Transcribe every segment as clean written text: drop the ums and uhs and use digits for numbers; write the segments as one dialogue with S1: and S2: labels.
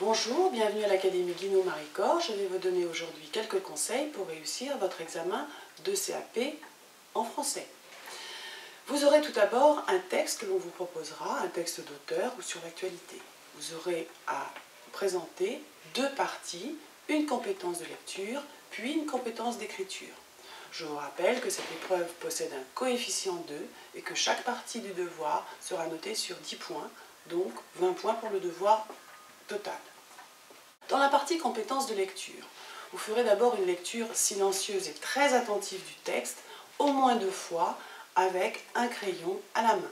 S1: Bonjour, bienvenue à l'Académie Guinaud-Marie Cor. Je vais vous donner aujourd'hui quelques conseils pour réussir votre examen de CAP en français. Vous aurez tout d'abord un texte que l'on vous proposera, un texte d'auteur ou sur l'actualité. Vous aurez à présenter deux parties, une compétence de lecture, puis une compétence d'écriture. Je vous rappelle que cette épreuve possède un coefficient 2 et que chaque partie du devoir sera notée sur 10 points, donc 20 points pour le devoir total. Dans la partie compétences de lecture, vous ferez d'abord une lecture silencieuse et très attentive du texte, au moins 2 fois, avec un crayon à la main.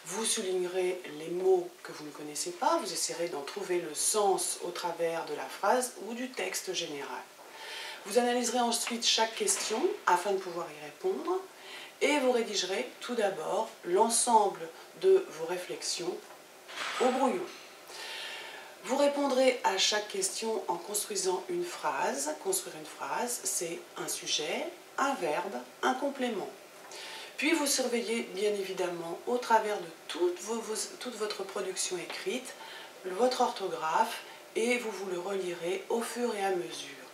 S1: Vous soulignerez les mots que vous ne connaissez pas, vous essaierez d'en trouver le sens au travers de la phrase ou du texte général. Vous analyserez ensuite chaque question afin de pouvoir y répondre et vous rédigerez tout d'abord l'ensemble de vos réflexions au brouillon. Vous répondrez à chaque question en construisant une phrase. Construire une phrase, c'est un sujet, un verbe, un complément. Puis vous surveillez bien évidemment au travers de toute votre production écrite, votre orthographe et vous le relirez au fur et à mesure.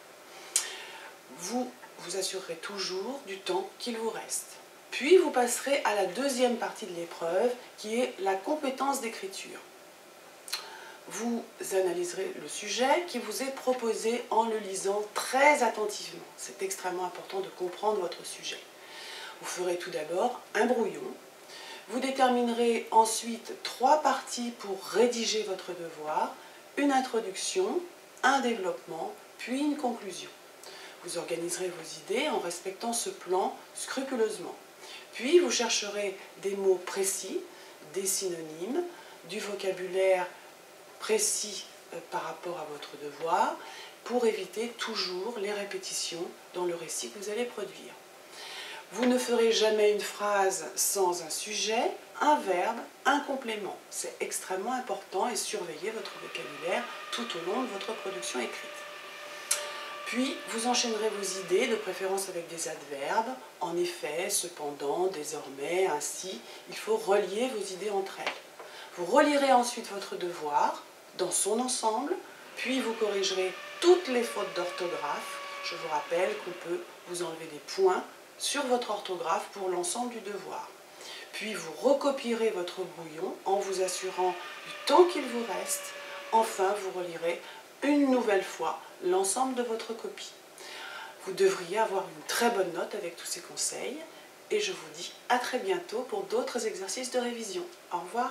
S1: Vous vous assurerez toujours du temps qu'il vous reste. Puis vous passerez à la deuxième partie de l'épreuve qui est la compétence d'écriture. Vous analyserez le sujet qui vous est proposé en le lisant très attentivement. C'est extrêmement important de comprendre votre sujet. Vous ferez tout d'abord un brouillon. Vous déterminerez ensuite 3 parties pour rédiger votre devoir, une introduction, un développement, puis une conclusion. Vous organiserez vos idées en respectant ce plan scrupuleusement. Puis vous chercherez des mots précis, des synonymes, du vocabulaire précis par rapport à votre devoir pour éviter toujours les répétitions dans le récit que vous allez produire. Vous ne ferez jamais une phrase sans un sujet, un verbe, un complément. C'est extrêmement important et surveillez votre vocabulaire tout au long de votre production écrite. Puis, vous enchaînerez vos idées, de préférence avec des adverbes. En effet, cependant, désormais, ainsi, il faut relier vos idées entre elles. Vous relirez ensuite votre devoir dans son ensemble, puis vous corrigerez toutes les fautes d'orthographe. Je vous rappelle qu'on peut vous enlever des points sur votre orthographe pour l'ensemble du devoir. Puis vous recopierez votre brouillon en vous assurant du temps qu'il vous reste. Enfin, vous relirez une nouvelle fois l'ensemble de votre copie. Vous devriez avoir une très bonne note avec tous ces conseils et je vous dis à très bientôt pour d'autres exercices de révision. Au revoir.